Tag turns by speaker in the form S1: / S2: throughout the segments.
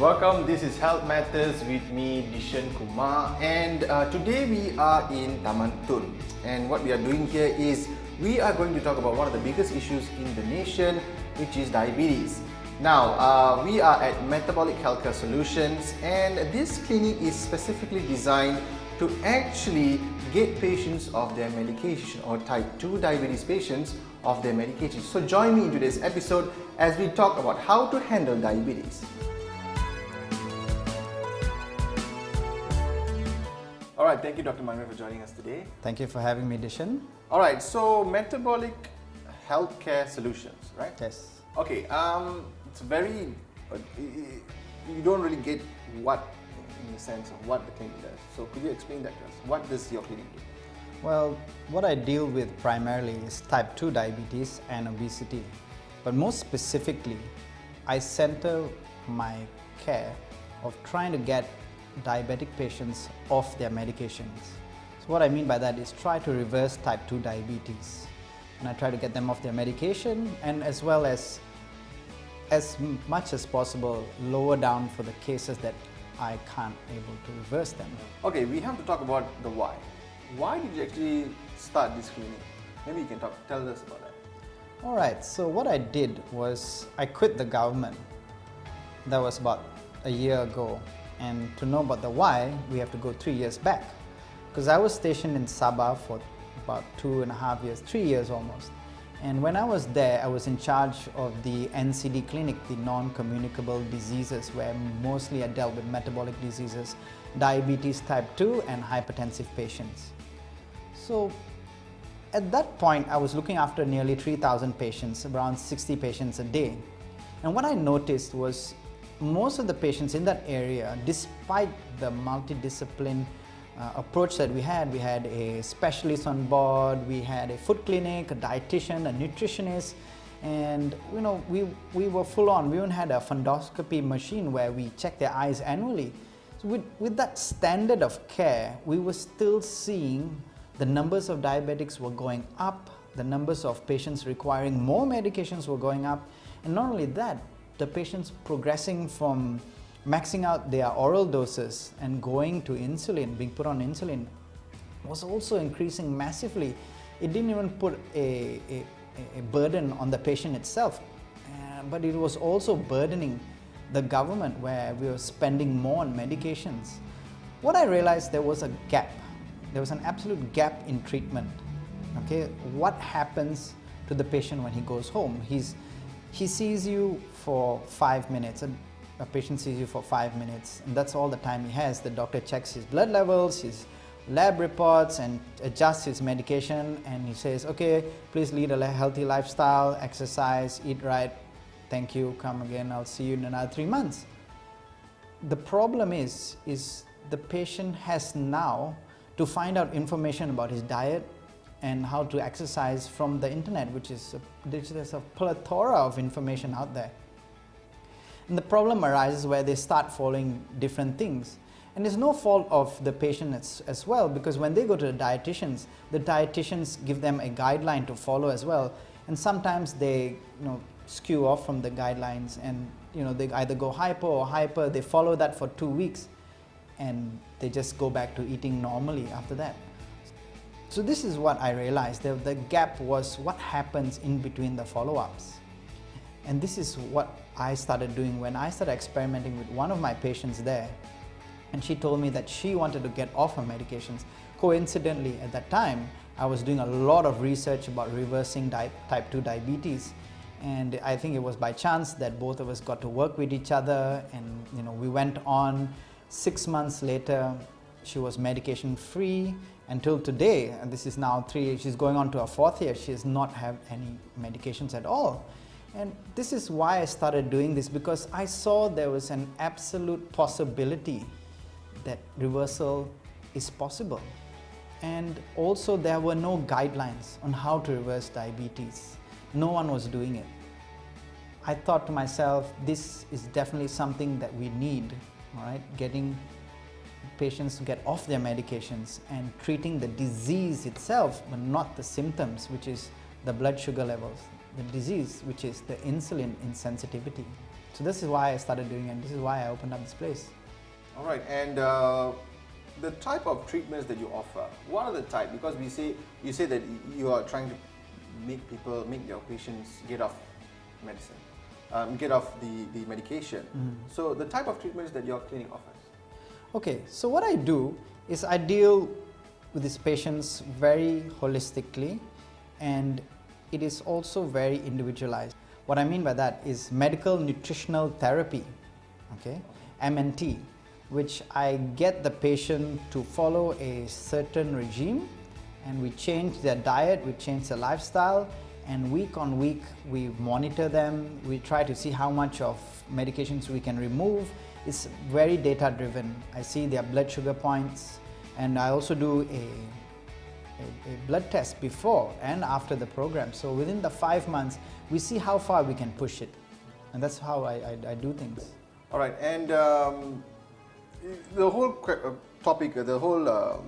S1: Welcome, this is Health Matters with me, Dishen Kumar, and today we are in Taman Tun, and what we are doing here is we are going to talk about one of the biggest issues in the nation, which is diabetes. Now, we are at Metabolic Healthcare Solutions, and this clinic is specifically designed to actually get patients off their medication, or type 2 diabetes patients off their medication. So join me in today's episode as we talk about how to handle diabetes. Alright, thank you Dr. Manvir for joining us today.
S2: Thank you for having me, Dishen.
S1: Alright, so Metabolic Healthcare Solutions, right?
S2: Yes.
S1: Okay, it's very, you don't really get what, in the sense of what the clinic does. So could you explain that to us? What does your clinic do?
S2: Well, what I deal with primarily is type 2 diabetes and obesity. But most specifically, I center my care of trying to get diabetic patients off their medications. So what I mean by that is try to reverse type 2 diabetes. And I try to get them off their medication, and as well as much as possible, lower down for the cases that I can't able to reverse them.
S1: Okay, we have to talk about the why. Why did you actually start this clinic? Maybe you can tell us about that.
S2: Alright, so what I did was I quit the government. That was about a year ago. And to know about the why, we have to go 3 years back. Because I was stationed in Sabah for about 2.5 years, 3 years almost. And when I was there, I was in charge of the NCD clinic, the non-communicable diseases, where mostly I dealt with metabolic diseases, diabetes type 2 and hypertensive patients. So at that point, I was looking after nearly 3,000 patients, around 60 patients a day. And what I noticed was most of the patients in that area, despite the multidiscipline approach that we had a specialist on board, we had a food clinic, a dietitian, a nutritionist, and we were full on. We even had a fundoscopy machine where we check their eyes annually. So with that standard of care, we were still seeing the numbers of diabetics were going up, the numbers of patients requiring more medications were going up, and not only that, the patients progressing from maxing out their oral doses and going to insulin, being put on insulin, was also increasing massively. It didn't even put a burden on the patient itself, but it was also burdening the government, where we were spending more on medications. What I realized, there was a gap. There was an absolute gap in treatment. Okay, what happens to the patient when he goes home? He sees you for 5 minutes. A patient sees you for 5 minutes, and that's all the time he has. The doctor checks his blood levels, his lab reports, and adjusts his medication, and he says, okay, please lead a healthy lifestyle, exercise, eat right, thank you, come again, I'll see you in another 3 months. The problem is the patient has now to find out information about his diet and how to exercise from the internet, which is there's a plethora of information out there. And the problem arises where they start following different things. And it's no fault of the patient as well, because when they go to the dietitians give them a guideline to follow as well. And sometimes they skew off from the guidelines, and they either go hyper, they follow that for 2 weeks, and they just go back to eating normally after that. So this is what I realized, the gap was what happens in between the follow-ups. And this is what I started doing when I started experimenting with one of my patients there. And she told me that she wanted to get off her medications. Coincidentally, at that time, I was doing a lot of research about reversing type 2 diabetes. And I think it was by chance that both of us got to work with each other, and we went on. 6 months later, she was medication free until today, and this is now 3 years, she's going on to her 4th year, she has not had any medications at all. And this is why I started doing this, because I saw there was an absolute possibility that reversal is possible. And also there were no guidelines on how to reverse diabetes. No one was doing it. I thought to myself, this is definitely something that we need, all right? Getting patients to get off their medications and treating the disease itself, but not the symptoms, which is the blood sugar levels, the disease, which is the insulin insensitivity. So this is why I started doing it. This is why I opened up this place.
S1: All right, and the type of treatments that you offer, what are the type? Because you say that you are trying to make your patients get off medicine, get off the medication. So the type of treatments that your clinic offers.
S2: Okay, so what I do is I deal with these patients very holistically, and it is also very individualized. What I mean by that is medical nutritional therapy, okay, MNT, which I get the patient to follow a certain regime, and we change their diet, we change their lifestyle, and week on week we monitor them. We try to see how much of medications we can remove. It's very data driven. I see their blood sugar points, and I also do a blood test before and after the program. So within the 5 months, we see how far we can push it, and that's how I do things.
S1: All right, and the whole topic, the whole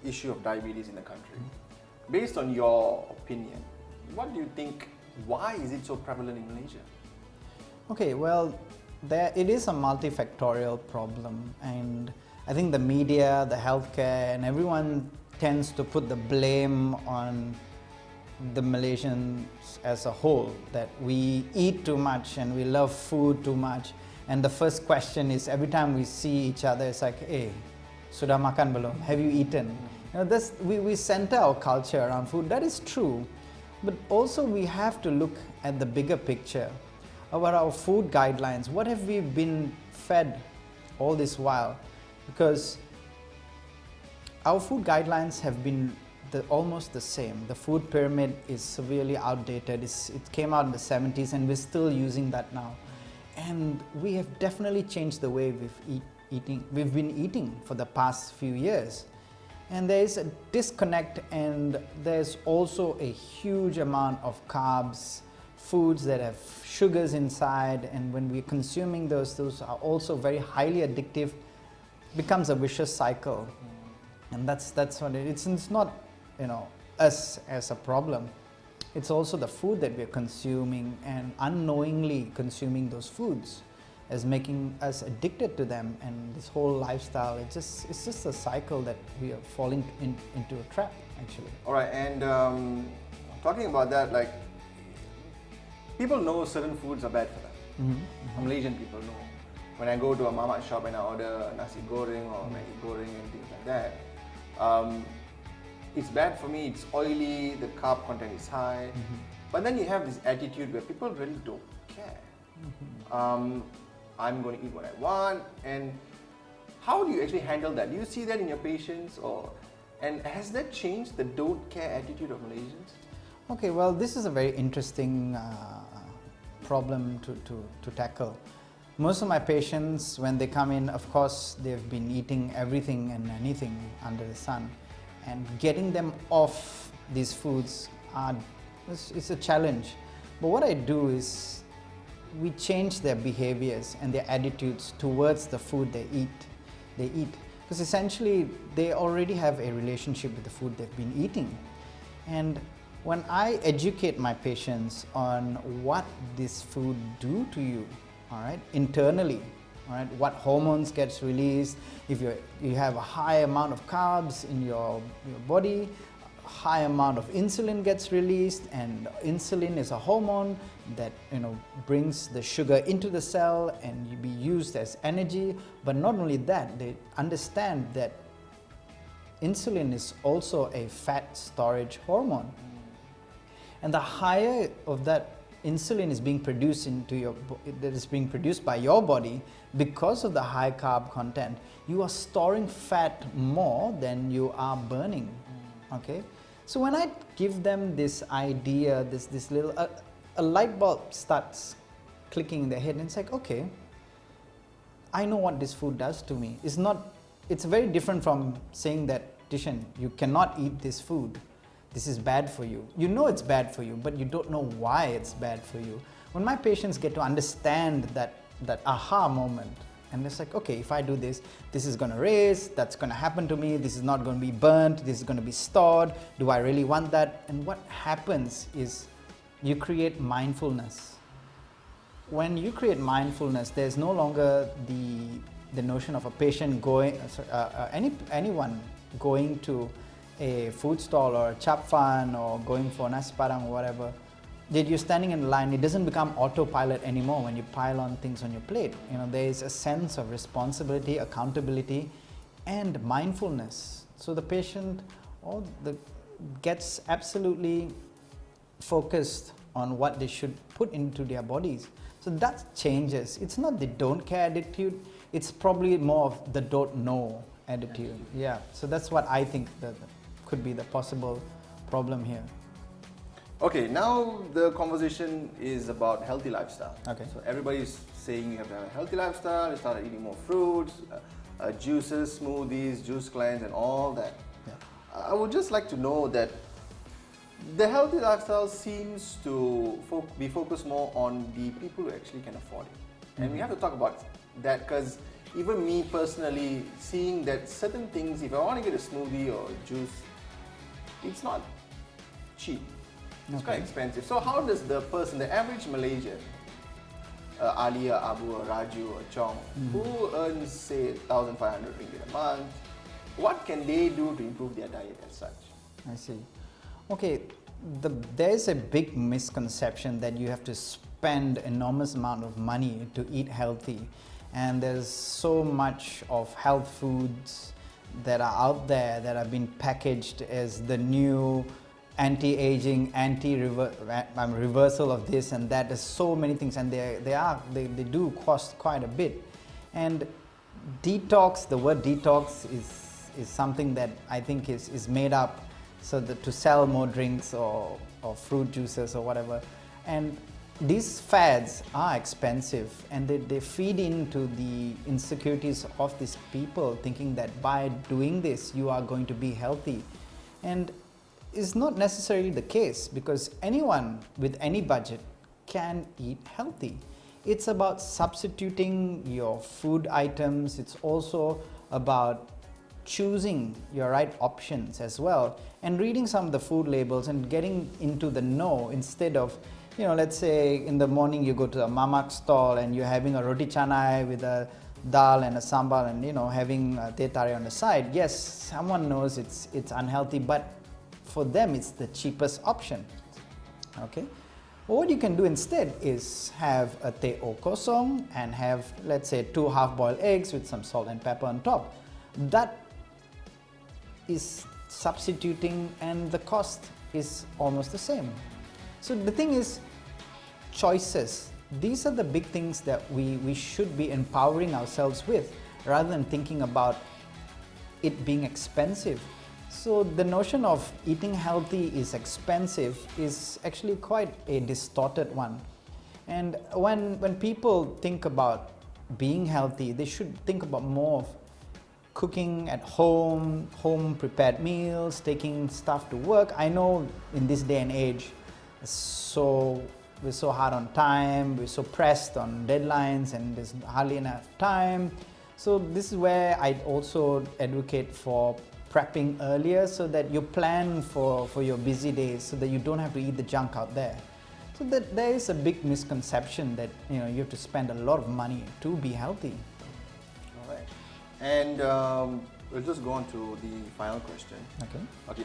S1: issue of diabetes in the country, based on your opinion, what do you think, why is it so prevalent in Malaysia?
S2: Okay, well, it is a multifactorial problem, and I think the media, the healthcare, and everyone tends to put the blame on the Malaysians as a whole, that we eat too much and we love food too much. And the first question is, every time we see each other, it's like, hey, sudah makan belum? Have you eaten? You know, we center our culture around food. That is true. But also we have to look at the bigger picture about our food guidelines. What have we been fed all this while? Because our food guidelines have been almost the same. The food pyramid is severely outdated. It came out in the 70s, and we're still using that now. And we have definitely changed the way we've been eating for the past few years. And there is a disconnect, and there's also a huge amount of carbs, foods that have sugars inside, and when we're consuming those are also very highly addictive. Becomes a vicious cycle. And that's what it's not, you know, us as a problem. It's also the food that we're consuming, and unknowingly consuming those foods as making us addicted to them, and this whole lifestyle, it's just a cycle that we are falling into a trap, actually.
S1: All right, and talking about that, like, people know certain foods are bad for them. Malaysian people know. When I go to a mamak shop and I order nasi goreng or maggi goreng and things like that, it's bad for me, it's oily, the carb content is high. But then you have this attitude where people really don't care. I'm going to eat what I want. And how do you actually handle that? Do you see that in your patients, and has that changed the don't care attitude of Malaysians?
S2: Okay, well, this is a very interesting problem to tackle. Most of my patients, when they come in, of course, they've been eating everything and anything under the sun, and getting them off these foods is a challenge. But what I do is we change their behaviors and their attitudes towards the food they eat. Because essentially they already have a relationship with the food they've been eating. And when I educate my patients on what this food do to you, all right, internally, all right, what hormones gets released, if you have a high amount of carbs in your body, high amount of insulin gets released, and insulin is a hormone that brings the sugar into the cell and be used as energy. But not only that, they understand that insulin is also a fat storage hormone, and the higher of that insulin is being produced that is being produced by your body, because of the high carb content, you are storing fat more than you are burning. Okay, so when I give them this idea, this little a light bulb starts clicking in their head, and it's like, okay, I know what this food does to me. It's very different from saying that, Dishen, you cannot eat this food. This is bad for you. You know it's bad for you, but you don't know why it's bad for you. When my patients get to understand that aha moment, and it's like, okay, if I do this, this is going to raise, that's going to happen to me, this is not going to be burnt, this is going to be stored, do I really want that? And what happens is you create mindfulness. when you create mindfulness, there's no longer the notion of a patient going, anyone going to a food stall or a chap fan or going for nasi padang or whatever, that you're standing in line. It doesn't become autopilot anymore when you pile on things on your plate. You know, there is a sense of responsibility, accountability, and mindfulness. So the patient gets absolutely focused on what they should put into their bodies. So that changes. It's not the don't care attitude, it's probably more of the don't know attitude. Yeah, so that's what I think that could be the possible problem here.
S1: Okay, now the conversation is about healthy lifestyle.
S2: Okay.
S1: So everybody's saying you have to have a healthy lifestyle, you start eating more fruits, juices, smoothies, juice cleanse and all that.
S2: Yeah.
S1: I would just like to know that the healthy lifestyle seems to be focused more on the people who actually can afford it. And we have to talk about that, because even me personally, seeing that certain things, if I want to get a smoothie or a juice, it's not cheap. It's quite expensive. So how does the person, the average Malaysian, Ali or Abu or Raju or Chong, who earns say 1,500 ringgit a month, what can they do to improve their diet as such?
S2: I see. Okay, there's a big misconception that you have to spend enormous amount of money to eat healthy, and there's so much of health foods that are out there that have been packaged as the new anti-aging, reversal of this and that. There's so many things, and they do cost quite a bit. And detox, the word detox is something that I think is made up so that to sell more drinks or fruit juices or whatever. And these fads are expensive, and they feed into the insecurities of these people, thinking that by doing this you are going to be healthy. And it's not necessarily the case, because anyone with any budget can eat healthy. It's about substituting your food items. It's also about choosing your right options as well, and reading some of the food labels and getting into the know, instead of, you know, let's say in the morning you go to a mamak stall and you're having a roti canai with a dal and a sambal and, you know, having a teh tarik on the side. Yes, someone knows it's unhealthy, but for them it's the cheapest option. Okay, well, what you can do instead is have a teh o kosong and have, let's say, 2 half-boiled eggs with some salt and pepper on top. That is substituting, and the cost is almost the same. So the thing is, choices. These are the big things that we should be empowering ourselves with, rather than thinking about it being expensive. So the notion of eating healthy is expensive is actually quite a distorted one. And when people think about being healthy, they should think about more of cooking at home, home prepared meals, taking stuff to work. I know in this day and age, we're so hard on time, we're so pressed on deadlines, and there's hardly enough time. So this is where I also advocate for prepping earlier, so that you plan for your busy days, so that you don't have to eat the junk out there. So that there is a big misconception that, you know, you have to spend a lot of money to be healthy.
S1: All right. And we'll just go on to the final question. Okay.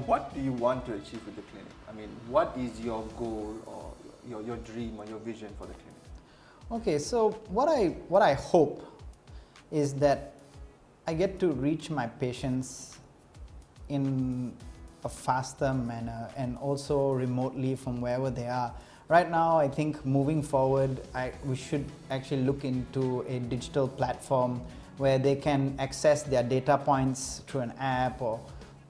S1: What do you want to achieve with the clinic? I mean, what is your goal or your dream or your vision for the clinic?
S2: Okay, so what I hope is that I get to reach my patients in a faster manner, and also remotely from wherever they are. Right now, I think moving forward, we should actually look into a digital platform where they can access their data points through an app, or,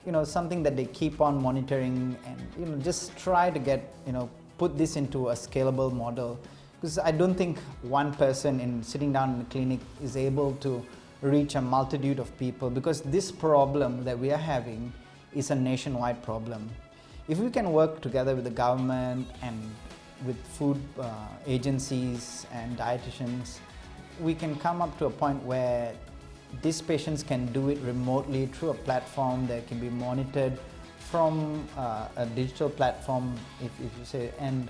S2: you know, something that they keep on monitoring, and, you know, just try to get, you know, put this into a scalable model. Because I don't think one person in sitting down in the clinic is able to reach a multitude of people, because this problem that we are having is a nationwide problem. If we can work together with the government and with food agencies and dietitians, we can come up to a point where these patients can do it remotely through a platform that can be monitored from a digital platform, if you say, and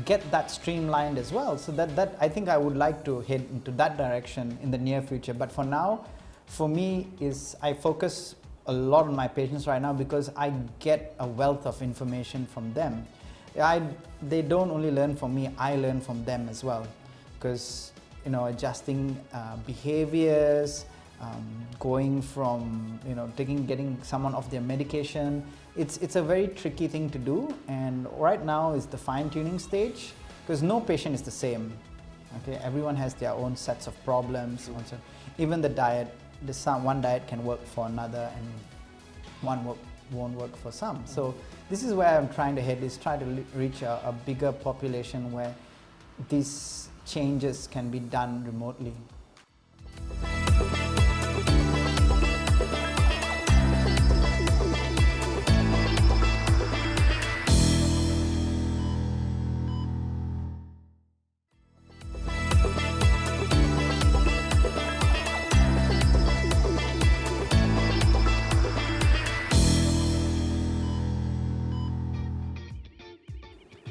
S2: get that streamlined as well. So that I think I would like to head into that direction in the near future. But for now, for me, is I focus a lot on my patients right now because I get a wealth of information from them. They don't only learn from me, I learn from them as well. Because, you know, adjusting behaviors, going from, you know, getting someone off their medication, it's a very tricky thing to do, and right now is the fine-tuning stage because no patient is the same. Okay, everyone has their own sets of problems. Even the diet, one diet can work for another, and one won't work for some. So this is where I'm trying to head, is try to reach a bigger population where these changes can be done remotely.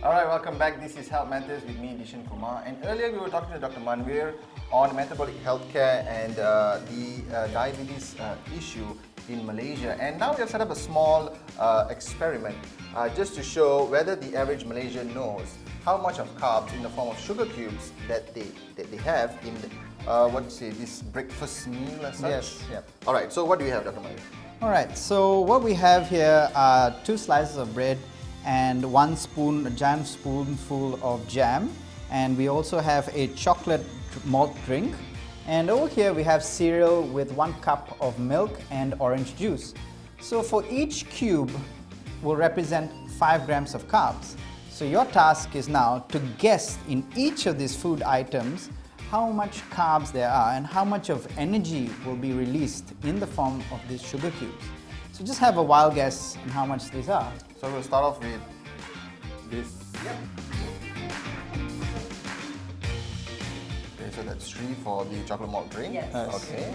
S1: Alright, welcome back. This is Health Matters with me, Dishen Kumar. And earlier we were talking to Dr Manvir on metabolic healthcare and the diabetes issue in Malaysia. And now we have set up a small experiment just to show whether the average Malaysian knows how much of carbs in the form of sugar cubes that they have in this breakfast meal as such.
S2: Yes. Yep.
S1: Alright, so what do we have, Dr Manvir?
S2: Alright, so what we have here are 2 slices of bread and a giant spoonful of jam, and we also have a chocolate malt drink, and over here we have cereal with 1 cup of milk and orange juice. So for each cube will represent 5 grams of carbs. So your task is now to guess in each of these food items how much carbs there are and how much of energy will be released in the form of these sugar cubes. So just have a wild guess on how much these are.
S1: So we'll start off with this.
S2: Yep.
S1: Okay, so that's 3 for the chocolate malt drink.
S3: Yes.
S1: Okay.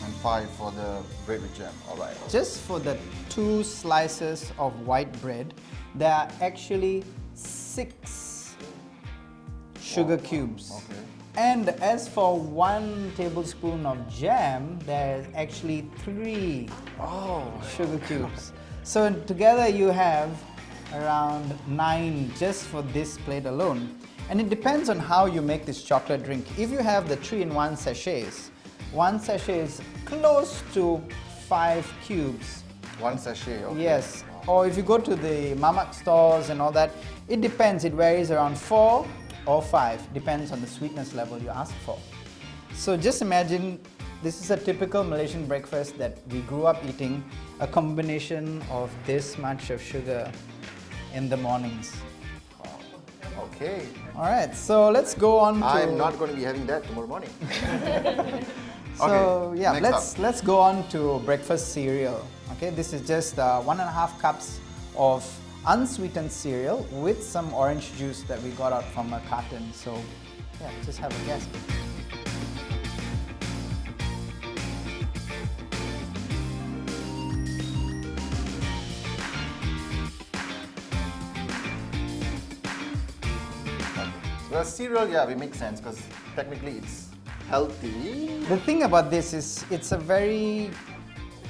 S1: And 5 for the bread with jam. Alright.
S2: Just for the 2 slices of white bread, there are actually 6 sugar cubes.
S1: Okay.
S2: And as for 1 tablespoon of jam, there's actually 3 sugar cubes. So together you have around 9 just for this plate alone. And it depends on how you make this chocolate drink. If you have the 3-in-1 sachets, 1 sachet is close to 5 cubes.
S1: 1 sachet, okay.
S2: Yes. Or if you go to the mamak stores and all that, it depends. It varies around 4 or 5, depends on the sweetness level you ask for. So just imagine this is a typical Malaysian breakfast that we grew up eating, a combination of this much of sugar in the mornings.
S1: Okay.
S2: Alright, so let's go on to...
S1: I'm not going to be having that tomorrow morning.
S2: So
S1: Okay,
S2: yeah,
S1: next
S2: let's go on to breakfast cereal. Okay, this is just 1.5 cups of unsweetened cereal with some orange juice that we got out from a carton. So yeah, just have a guess.
S1: Well, cereal, yeah, it makes sense because technically it's healthy.
S2: The thing about this is it's a very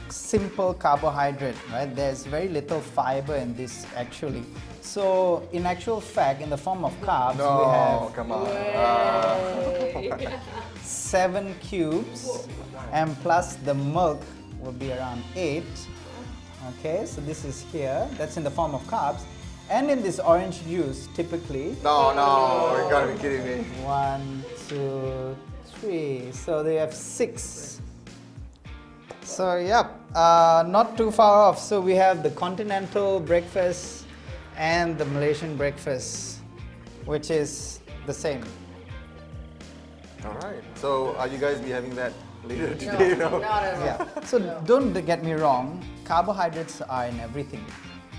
S2: simple carbohydrate, right? There's very little fiber in this actually. So in actual fact, in the form of carbs, we have
S1: come on.
S2: 7 cubes, and plus the milk will be around 8. Okay, so this is here, that's in the form of carbs. And in this orange juice, typically,
S1: No, you gotta be kidding me.
S2: 1, 2, 3, so they have 6. So yep, not too far off. So we have the continental breakfast and the Malaysian breakfast, which is the same.
S1: Alright, so are you guys be having that later today?
S3: No, not at all.
S2: Yeah. So don't get me wrong, carbohydrates are in everything.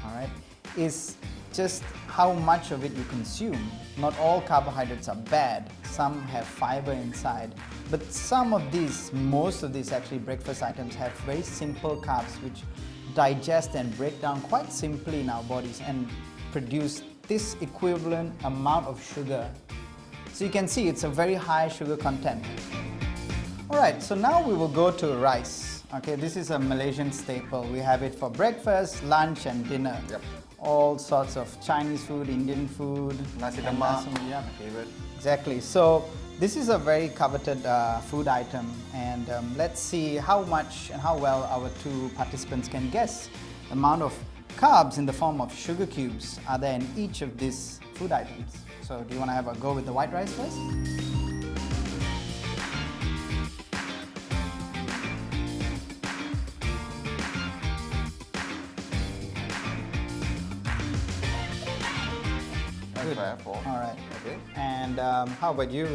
S2: All right, is just how much of it you consume. Not all carbohydrates are bad. Some have fiber inside. But most of these actually breakfast items have very simple carbs which digest and break down quite simply in our bodies and produce this equivalent amount of sugar. So you can see it's a very high sugar content. Alright, so now we will go to rice. Okay, this is a Malaysian staple. We have it for breakfast, lunch and dinner.
S1: Yep.
S2: All sorts of Chinese food, Indian food.
S1: Nasi
S2: and
S1: lemak,
S2: yeah.
S1: my favorite.
S2: Exactly. So this is a very coveted food item, and let's see how much and how well our two participants can guess the amount of carbs in the form of sugar cubes are there in each of these food items. So do you want to have a go with the white rice first?
S1: Good. Four.
S2: All right.
S1: Okay.
S2: And how about you?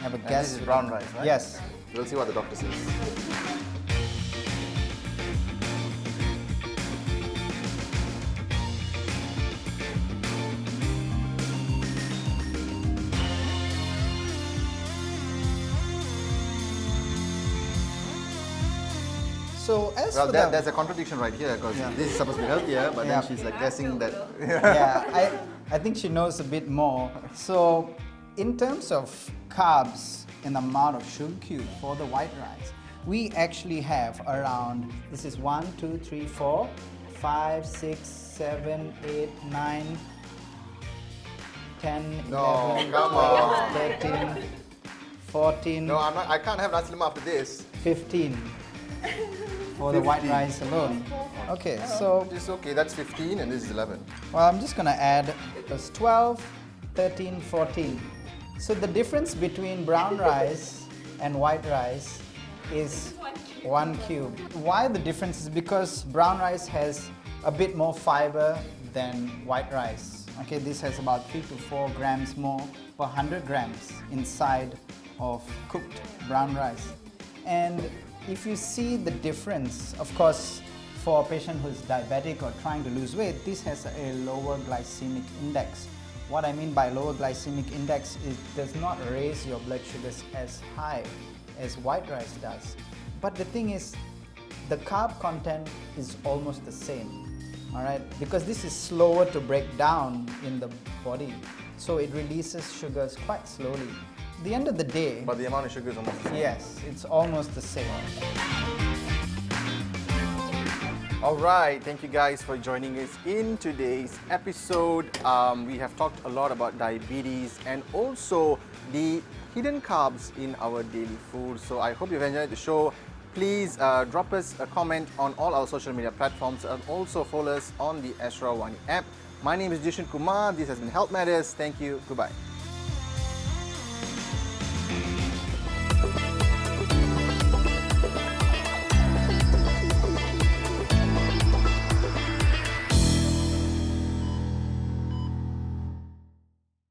S2: Have a guess?
S1: This is brown rice, right?
S2: Yes.
S1: We'll see what the doctor says.
S2: So as
S1: Well,
S2: for
S1: there's a contradiction right here because this is supposed to be healthier, but
S2: Yeah.
S1: then she's like guessing that.
S2: yeah, I think she knows a bit more. So in terms of carbs and the amount of sugar cube for the white rice, we actually have around, this is 1, 2, 3, 4, 5, 6, 7, 8, 9, 10,
S1: No,
S2: 11,
S1: come
S2: 12,
S1: on.
S2: 13, 14,
S1: No, I can't have nasi lemak after this.
S2: 15 for the white
S1: 15.
S2: rice alone. Okay, so
S1: It's okay, that's 15 and this is 11.
S2: well, I'm just going to add plus 12, 13, 14. So the difference between brown rice and white rice is 1 cube. Why the difference is because brown rice has a bit more fiber than white rice. Okay, this has about 3 to 4 grams more per 100 grams inside of cooked brown rice. And if you see the difference, of course, for a patient who's diabetic or trying to lose weight, this has a lower glycemic index. What I mean by lower glycemic index is it does not raise your blood sugars as high as white rice does. But the thing is, the carb content is almost the same, all right? Because this is slower to break down in the body, so it releases sugars quite slowly. At the end of the day,
S1: But the amount of sugar is almost the same.
S2: yes, it's almost the same.
S1: Alright, thank you guys for joining us in today's episode. We have talked a lot about diabetes and also the hidden carbs in our daily food. So I hope you've enjoyed the show. Please drop us a comment on all our social media platforms and also follow us on the Ashra Wani app. My name is Dishen Kumar. This has been Health Matters. Thank you. Goodbye.